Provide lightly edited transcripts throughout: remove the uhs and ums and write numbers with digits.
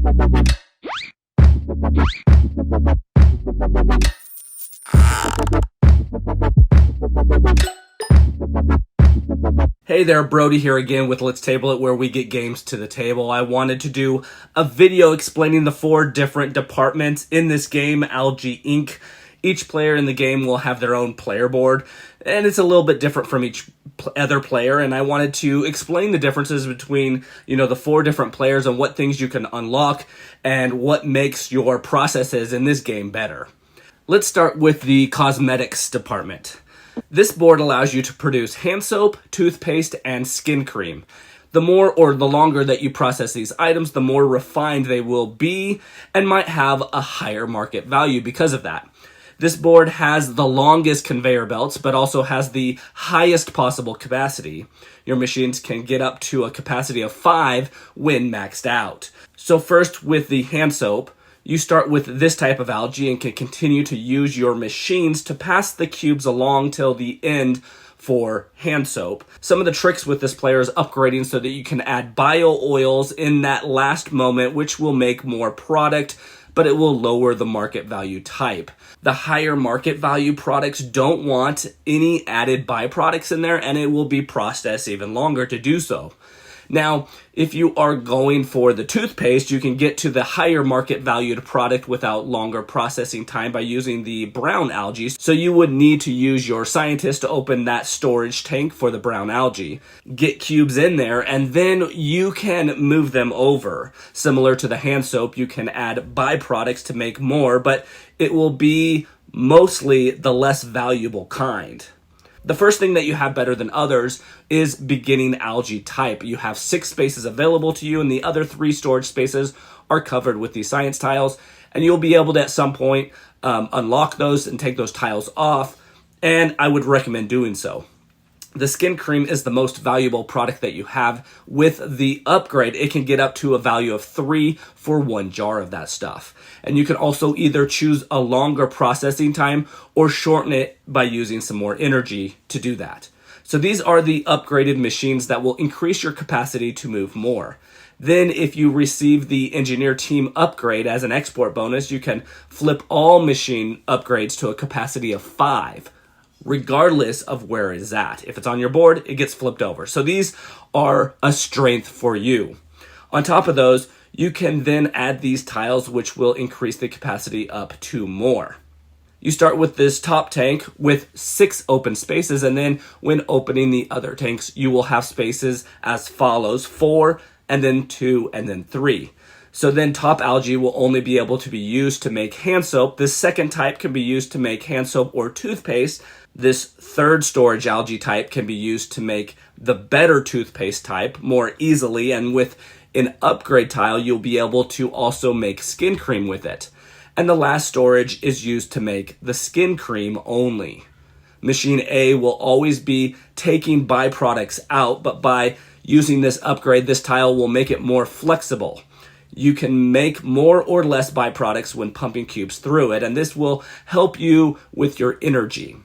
Hey there, Brody here again with Let's Table It, where we get games to the table. I wanted to do a video explaining the 4 different departments in this game, Algae Inc. Each player in the game will have their own player board, and it's a little bit different from each other player, and I wanted to explain the differences between, the 4 different players and what things you can unlock and what makes your processes in this game better. Let's start with the cosmetics department. This board allows you to produce hand soap, toothpaste, and skin cream. The more or the longer that you process these items, the more refined they will be and might have a higher market value because of that. This board has the longest conveyor belts, but also has the highest possible capacity. Your machines can get up to a capacity of 5 when maxed out. So first, with the hand soap, you start with this type of algae and can continue to use your machines to pass the cubes along till the end for hand soap. Some of the tricks with this player is upgrading so that you can add bio oils in that last moment, which will make more product, but it will lower the market value type. The higher market value products don't want any added byproducts in there, and it will be processed even longer to do so. Now, if you are going for the toothpaste, you can get to the higher market valued product without longer processing time by using the brown algae. So you would need to use your scientist to open that storage tank for the brown algae, get cubes in there, and then you can move them over. Similar to the hand soap, you can add byproducts to make more, but it will be mostly the less valuable kind. The first thing that you have better than others is beginning algae type. You have 6 spaces available to you, and the other 3 storage spaces are covered with these science tiles, and you'll be able to at some point unlock those and take those tiles off, and I would recommend doing so. The skin cream is the most valuable product that you have. With the upgrade, it can get up to a value of 3 for 1 jar of that stuff. And you can also either choose a longer processing time or shorten it by using some more energy to do that. So these are the upgraded machines that will increase your capacity to move more. Then if you receive the engineer team upgrade as an export bonus, you can flip all machine upgrades to a capacity of 5. Regardless of where it is at. If it's on your board, it gets flipped over. So these are a strength for you. On top of those, you can then add these tiles, which will increase the capacity up to more. You start with this top tank with 6 open spaces, and then when opening the other tanks, you will have spaces as follows: 4, and then 2, and then 3. So then top algae will only be able to be used to make hand soap. This second type can be used to make hand soap or toothpaste. This third storage algae type can be used to make the better toothpaste type more easily. And with an upgrade tile, you'll be able to also make skin cream with it. And the last storage is used to make the skin cream only. Machine A will always be taking byproducts out, but by using this upgrade, this tile will make it more flexible. You can make more or less byproducts when pumping cubes through it, and this will help you with your energy,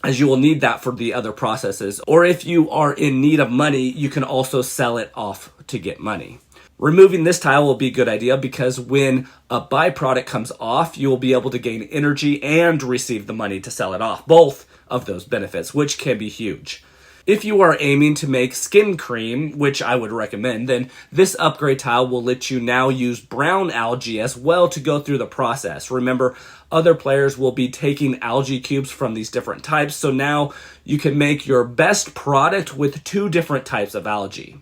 as you will need that for the other processes. Or if you are in need of money, you can also sell it off to get money. Removing this tile will be a good idea because when a byproduct comes off, you will be able to gain energy and receive the money to sell it off. Both of those benefits, which can be huge. If you are aiming to make skin cream, which I would recommend, then this upgrade tile will let you now use brown algae as well to go through the process. Remember, other players will be taking algae cubes from these different types, so now you can make your best product with 2 different types of algae.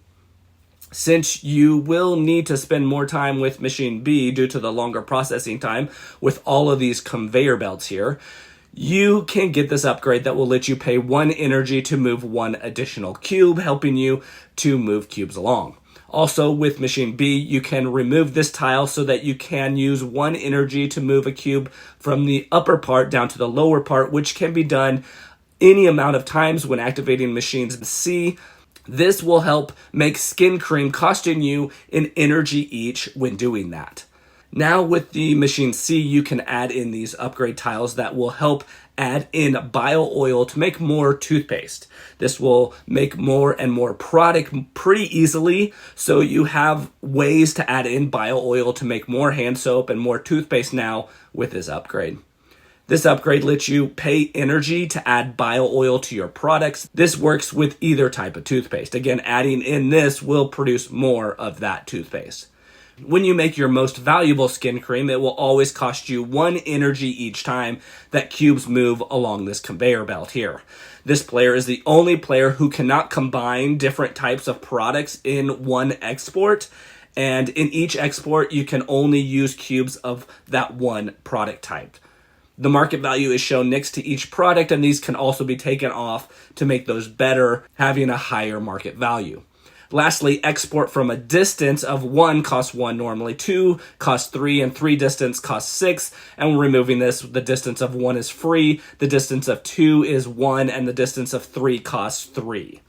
Since you will need to spend more time with machine B due to the longer processing time with all of these conveyor belts here, you can get this upgrade that will let you pay 1 energy to move 1 additional cube, helping you to move cubes along. Also, with machine B, you can remove this tile so that you can use 1 energy to move a cube from the upper part down to the lower part, which can be done any amount of times when activating machines C. This will help make skin cream, costing you an energy each when doing that. Now with the machine C, you can add in these upgrade tiles that will help add in bio oil to make more toothpaste. This will make more and more product pretty easily, so you have ways to add in bio oil to make more hand soap and more toothpaste now with this upgrade. This upgrade lets you pay energy to add bio oil to your products. This works with either type of toothpaste. Again, adding in this will produce more of that toothpaste. When you make your most valuable skin cream, it will always cost you 1 energy each time that cubes move along this conveyor belt here. This player is the only player who cannot combine different types of products in one export, and in each export you can only use cubes of that one product type. The market value is shown next to each product, and these can also be taken off to make those better, having a higher market value. Lastly, export from a distance of 1 costs 1 normally, 2 costs 3, and 3 distance costs 6. And removing this, the distance of 1 is free, the distance of 2 is 1, and the distance of 3 costs 3.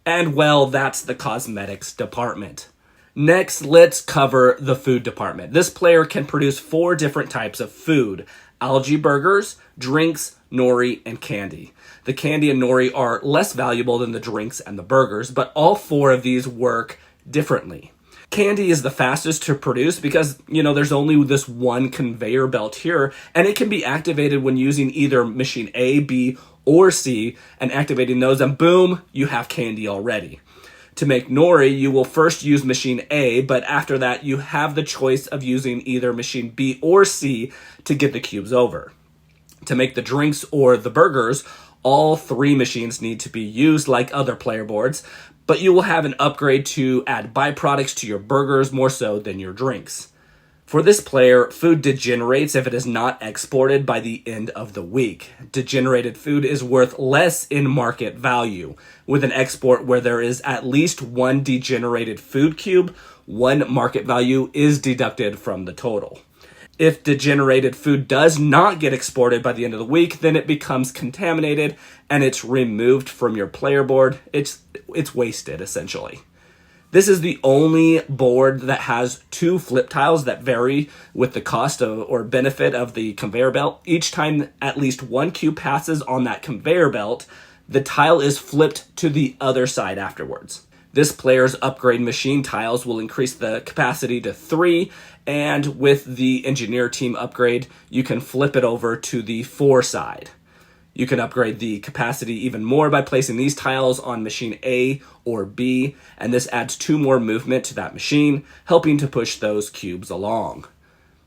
And well, that's the cosmetics department. Next, let's cover the food department. This player can produce 4 different types of food: algae burgers, drinks, nori, and candy. The candy and nori are less valuable than the drinks and the burgers, but all 4 of these work differently. Candy is the fastest to produce because, there's only this one conveyor belt here, and it can be activated when using either machine A, B, or C, and activating those, and boom, you have candy already. To make nori, you will first use machine A, but after that, you have the choice of using either machine B or C to get the cubes over. To make the drinks or the burgers, all 3 machines need to be used like other player boards, but you will have an upgrade to add byproducts to your burgers more so than your drinks. For this player, food degenerates if it is not exported by the end of the week. Degenerated food is worth less in market value. With an export where there is at least 1 degenerated food cube, 1 market value is deducted from the total. If degenerated food does not get exported by the end of the week, then it becomes contaminated and it's removed from your player board. It's wasted, essentially. This is the only board that has 2 flip tiles that vary with the cost or benefit of the conveyor belt. Each time at least 1 cube passes on that conveyor belt, the tile is flipped to the other side afterwards. This player's upgrade machine tiles will increase the capacity to 3, and with the engineer team upgrade, you can flip it over to the 4 side. You can upgrade the capacity even more by placing these tiles on machine A or B, and this adds 2 more movement to that machine, helping to push those cubes along.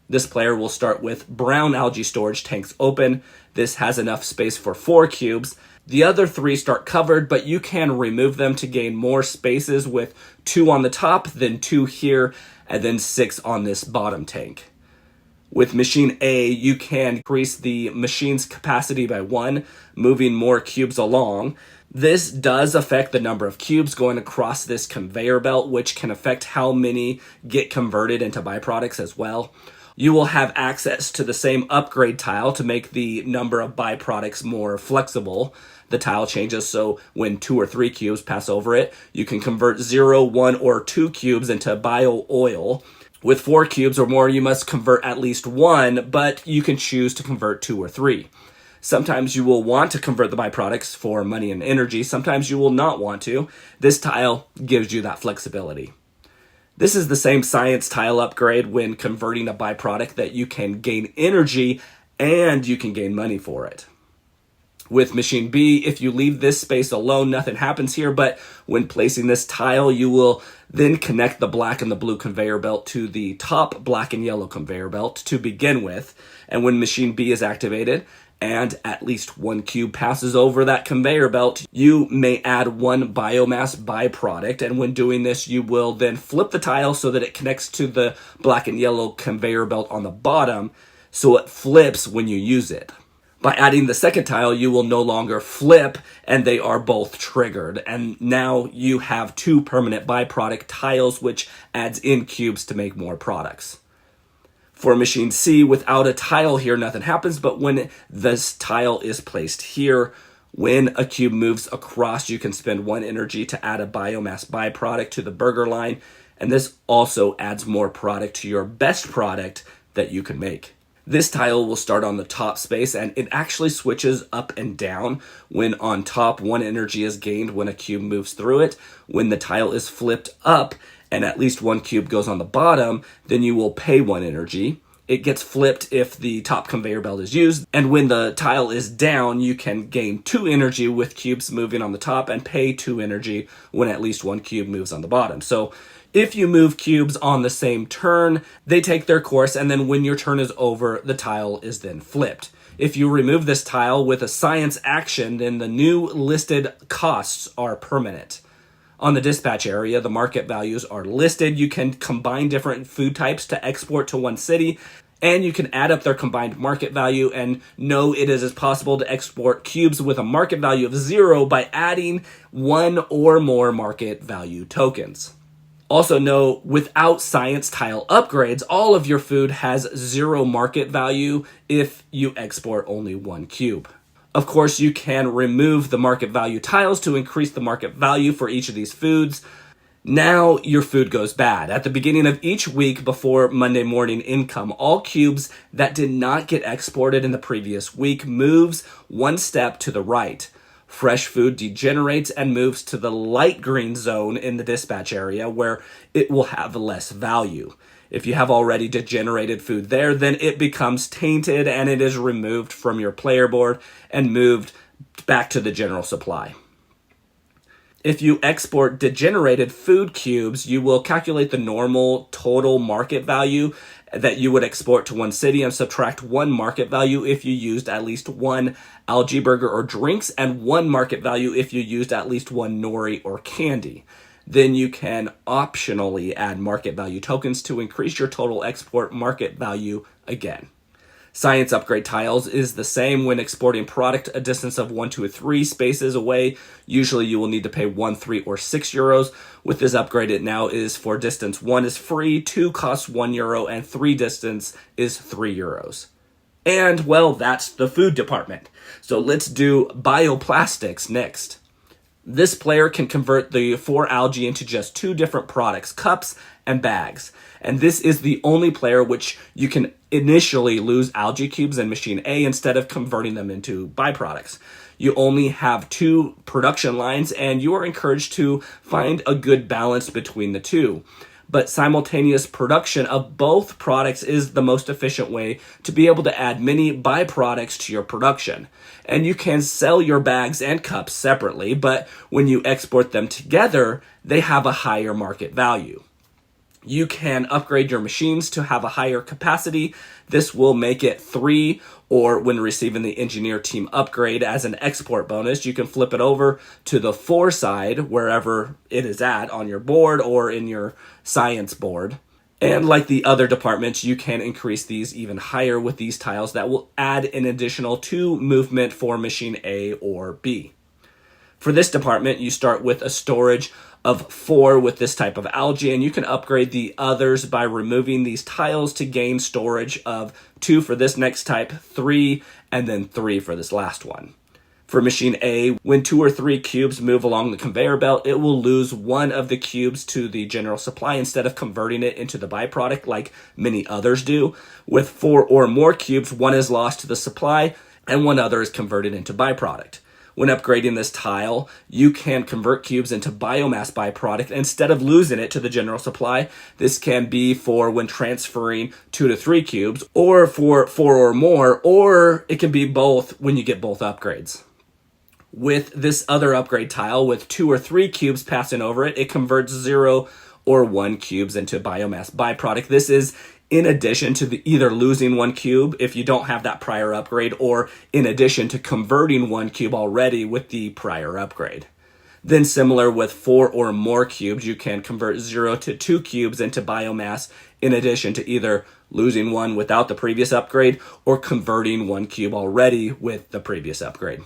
This player will start with brown algae storage tanks open. This has enough space for 4 cubes. The other 3 start covered, but you can remove them to gain more spaces with 2 on the top, then 2 here, and then 6 on this bottom tank. With machine A, you can increase the machine's capacity by 1, moving more cubes along. This does affect the number of cubes going across this conveyor belt, which can affect how many get converted into byproducts as well. You will have access to the same upgrade tile to make the number of byproducts more flexible. The tile changes so when 2 or 3 cubes pass over it, you can convert 0, 1, or 2 cubes into bio oil. With 4 cubes or more, you must convert at least 1, but you can choose to convert 2 or 3. Sometimes you will want to convert the byproducts for money and energy. Sometimes you will not want to. This tile gives you that flexibility. This is the same science tile upgrade when converting a byproduct that you can gain energy and you can gain money for it. With machine B, if you leave this space alone, nothing happens here, but when placing this tile, you will then connect the black and the blue conveyor belt to the top black and yellow conveyor belt to begin with. And when machine B is activated and at least 1 cube passes over that conveyor belt, you may add 1 biomass byproduct. And when doing this, you will then flip the tile so that it connects to the black and yellow conveyor belt on the bottom, so it flips when you use it. By adding the second tile, you will no longer flip, and they are both triggered. And now you have 2 permanent byproduct tiles, which adds in cubes to make more products. For machine C, without a tile here, nothing happens, but when this tile is placed here, when a cube moves across, you can spend 1 energy to add a biomass byproduct to the burger line, and this also adds more product to your best product, that you can make. This tile will start on the top space, and it actually switches up and down. When on top, 1 energy is gained when a cube moves through it. When the tile is flipped up and at least 1 cube goes on the bottom, then you will pay 1 energy. It gets flipped if the top conveyor belt is used, and when the tile is down, you can gain 2 energy with cubes moving on the top and pay 2 energy when at least 1 cube moves on the bottom. So if you move cubes on the same turn, they take their course, and then when your turn is over, the tile is then flipped. If you remove this tile with a science action, then the new listed costs are permanent. On the dispatch area, the market values are listed. You can combine different food types to export to one city, and you can add up their combined market value and know it is possible to export cubes with a market value of 0 by adding 1 or more market value tokens. Also know, without science tile upgrades, all of your food has 0 market value if you export only 1 cube. Of course, you can remove the market value tiles to increase the market value for each of these foods. Now your food goes bad. At the beginning of each week before Monday morning income, all cubes that did not get exported in the previous week moves 1 step to the right. Fresh food degenerates and moves to the light green zone in the dispatch area, where it will have less value. If you have already degenerated food there, then it becomes tainted and it is removed from your player board and moved back to the general supply. If you export degenerated food cubes, you will calculate the normal total market value that you would export to one city and subtract 1 market value if you used at least 1 algae burger or drinks, and 1 market value if you used at least 1 nori or candy. Then you can optionally add market value tokens to increase your total export market value again. Science upgrade tiles is the same when exporting product a distance of 1, 2, or 3 spaces away. Usually you will need to pay 1, 3, or 6 euros. With this upgrade, it now is for distance 1 is free, 2 costs 1 euro, and 3 distance is 3 euros. And, well, that's the food department. So let's do bioplastics next. This player can convert the 4 algae into just 2 different products, cups and bags. And this is the only player which you can initially lose algae cubes in machine A instead of converting them into byproducts. You only have 2 production lines, and you are encouraged to find a good balance between the 2. But simultaneous production of both products is the most efficient way to be able to add many byproducts to your production. And you can sell your bags and cups separately, but when you export them together, they have a higher market value. You can upgrade your machines to have a higher capacity. This will make it 3, or when receiving the engineer team upgrade as an export bonus, you can flip it over to the 4 side, wherever it is at on your board or in your science board. And like the other departments, you can increase these even higher with these tiles that will add an additional 2 movement for machine A or B. For this department, you start with a storage of 4 with this type of algae, and you can upgrade the others by removing these tiles to gain storage of 2 for this next type, 3, and then 3 for this last one. For machine A, when 2 or 3 cubes move along the conveyor belt, it will lose 1 of the cubes to the general supply instead of converting it into the byproduct like many others do. With 4 or more cubes, 1 is lost to the supply and 1 other is converted into byproduct. When upgrading this tile, you can convert cubes into biomass byproduct instead of losing it to the general supply. This can be for when transferring 2 to 3 cubes, or for 4 or more, or it can be both when you get both upgrades. With this other upgrade tile, with 2 or 3 cubes passing over it, it converts 0 or 1 cubes into biomass byproduct. This is in addition to either losing 1 cube if you don't have that prior upgrade, or in addition to converting 1 cube already with the prior upgrade. Then similar with 4 or more cubes, you can convert 0 to 2 cubes into biomass in addition to either losing 1 without the previous upgrade or converting 1 cube already with the previous upgrade.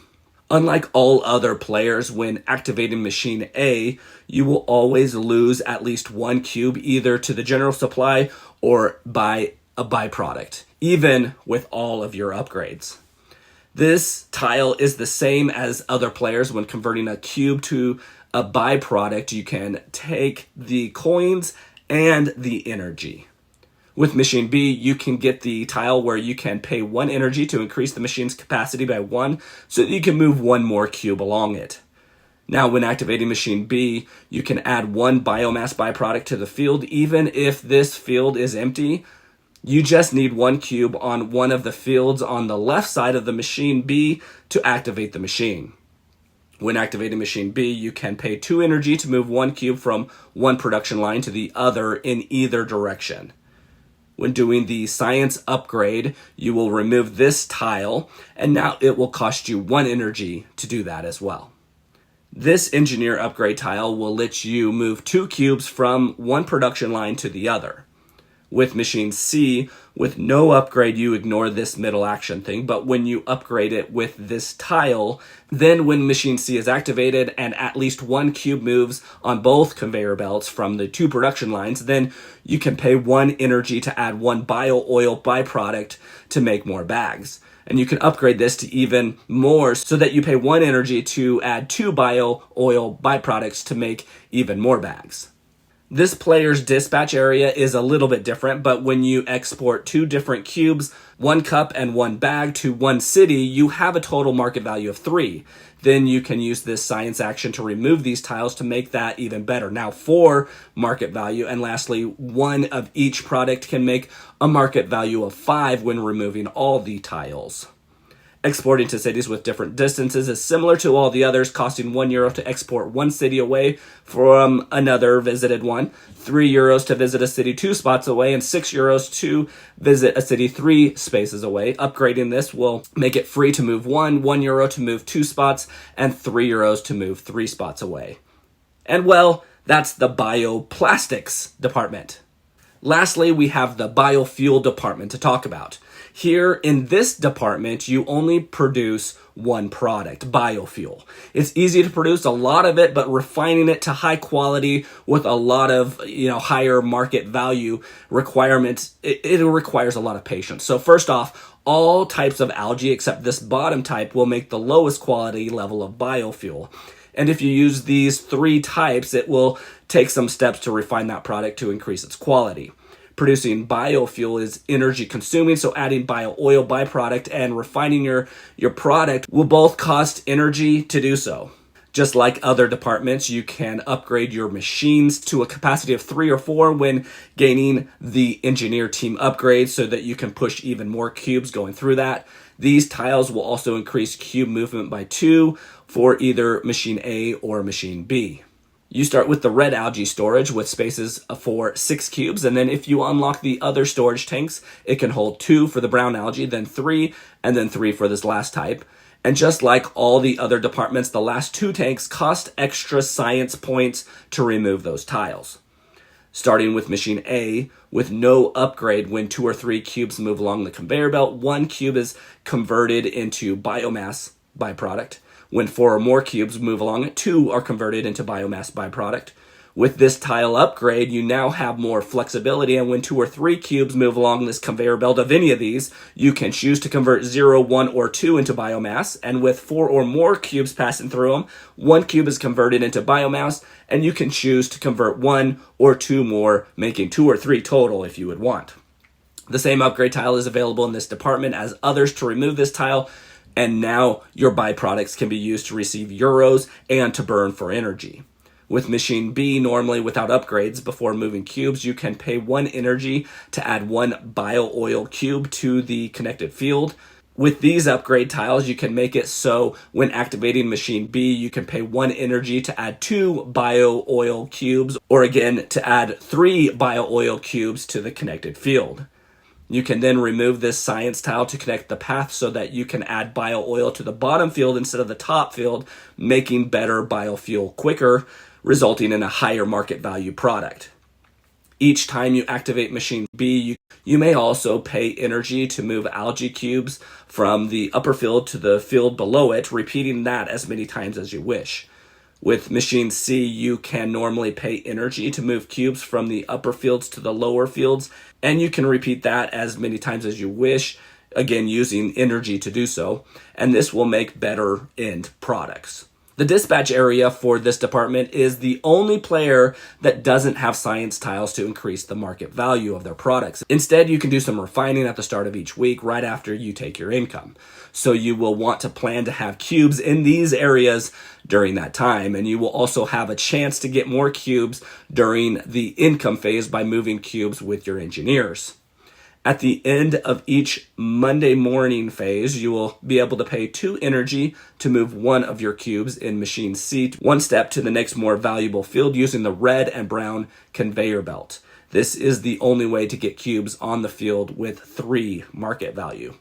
Unlike all other players, when activating machine A, you will always lose at least 1 cube either to the general supply or by a byproduct, even with all of your upgrades. This tile is the same as other players. When converting a cube to a byproduct, you can take the coins and the energy. With machine B, you can get the tile where you can pay 1 energy to increase the machine's capacity by 1 so that you can move 1 more cube along it. Now, when activating machine B, you can add 1 biomass byproduct to the field even if this field is empty. You just need 1 cube on one of the fields on the left side of the machine B to activate the machine. When activating machine B, you can pay 2 energy to move 1 cube from one production line to the other in either direction. When doing the science upgrade, you will remove this tile, and now it will cost you 1 energy to do that as well. This engineer upgrade tile will let you move 2 cubes from one production line to the other. With machine C, with no upgrade, you ignore this middle action thing, but when you upgrade it with this tile, then when machine C is activated and at least 1 cube moves on both conveyor belts from the 2 production lines, then you can pay 1 energy to add 1 bio oil byproduct to make more bags. And you can upgrade this to even more so that you pay 1 energy to add 2 bio oil byproducts to make even more bags. This player's dispatch area is a little bit different, but when you export 2 different cubes, 1 cup and 1 bag to 1 city, you have a total market value of 3. Then you can use this science action to remove these tiles to make that even better. Now 4 market value, and lastly, 1 of each product can make a market value of 5 when removing all the tiles. Exporting to cities with different distances is similar to all the others, costing €1 to export 1 city away from another visited one, €3 to visit a city 2 spots away, and €6 to visit a city 3 spaces away. Upgrading this will make it free to move 1, €1 to move 2 spots, and €3 to move 3 spots away. And well, that's the bioplastics department. Lastly, we have the biofuel department to talk about. Here in this department, you only produce 1 product, biofuel. It's easy to produce a lot of it, but refining it to high quality with a lot of higher market value requirements, it requires a lot of patience. So first off, all types of algae except this bottom type will make the lowest quality level of biofuel. And if you use these 3 types, it will take some steps to refine that product to increase its quality. Producing biofuel is energy consuming, so adding bio oil byproduct and refining your product will both cost energy to do so. Just like other departments, you can upgrade your machines to a capacity of 3 or 4 when gaining the engineer team upgrade so that you can push even more cubes going through that. These tiles will also increase cube movement by 2 for either machine A or machine B. You start with the red algae storage with spaces for 6 cubes, and then if you unlock the other storage tanks, it can hold 2 for the brown algae, then 3, and then 3 for this last type. And just like all the other departments, the last 2 tanks cost extra science points to remove those tiles. Starting with machine A, with no upgrade, when 2 or 3 cubes move along the conveyor belt, 1 cube is converted into biomass byproduct. When 4 or more cubes move along it, 2 are converted into biomass byproduct. With this tile upgrade, you now have more flexibility, and when 2 or 3 cubes move along this conveyor belt of any of these, you can choose to convert 0, 1, or 2 into biomass, and with 4 or more cubes passing through them, 1 cube is converted into biomass, and you can choose to convert 1 or 2 more, making 2 or 3 total if you would want. The same upgrade tile is available in this department as others to remove this tile, and now your byproducts can be used to receive euros and to burn for energy. With machine B, normally without upgrades, before moving cubes, you can pay 1 energy to add 1 bio oil cube to the connected field. With these upgrade tiles, you can make it so when activating machine B, you can pay 1 energy to add 2 bio oil cubes, or again, to add 3 bio oil cubes to the connected field. You can then remove this science tile to connect the path so that you can add bio oil to the bottom field instead of the top field, making better biofuel quicker, resulting in a higher market value product. Each time you activate machine B, you may also pay energy to move algae cubes from the upper field to the field below it, repeating that as many times as you wish. With machine C, you can normally pay energy to move cubes from the upper fields to the lower fields, and you can repeat that as many times as you wish, again using energy to do so, and this will make better end products. The dispatch area for this department is the only player that doesn't have science tiles to increase the market value of their products. Instead, you can do some refining at the start of each week right after you take your income. So you will want to plan to have cubes in these areas during that time, and you will also have a chance to get more cubes during the income phase by moving cubes with your engineers. At the end of each Monday morning phase, you will be able to pay 2 energy to move one of your cubes in machine C one step to the next more valuable field using the red and brown conveyor belt. This is the only way to get cubes on the field with 3 market value.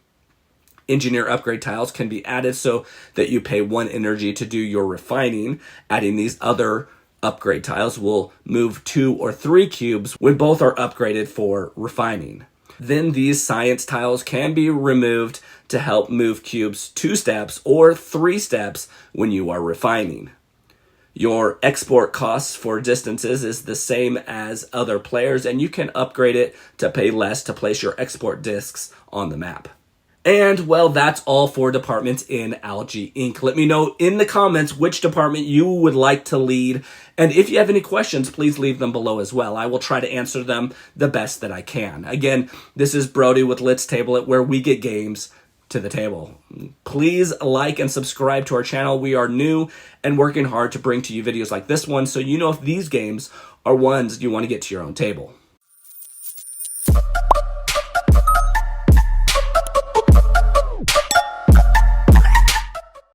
Engineer upgrade tiles can be added so that you pay 1 energy to do your refining. Adding these other upgrade tiles will move 2 or 3 cubes when both are upgraded for refining. Then these science tiles can be removed to help move cubes 2 steps or 3 steps when you are refining. Your export costs for distances is the same as other players, and you can upgrade it to pay less to place your export discs on the map. And, well, that's all for departments in Algae Inc. Let me know in the comments which department you would like to lead. And if you have any questions, please leave them below as well. I will try to answer them the best that I can. Again, this is Brody with Let's Table It, where we get games to the table. Please like and subscribe to our channel. We are new and working hard to bring to you videos like this one, so you know if these games are ones you want to get to your own table.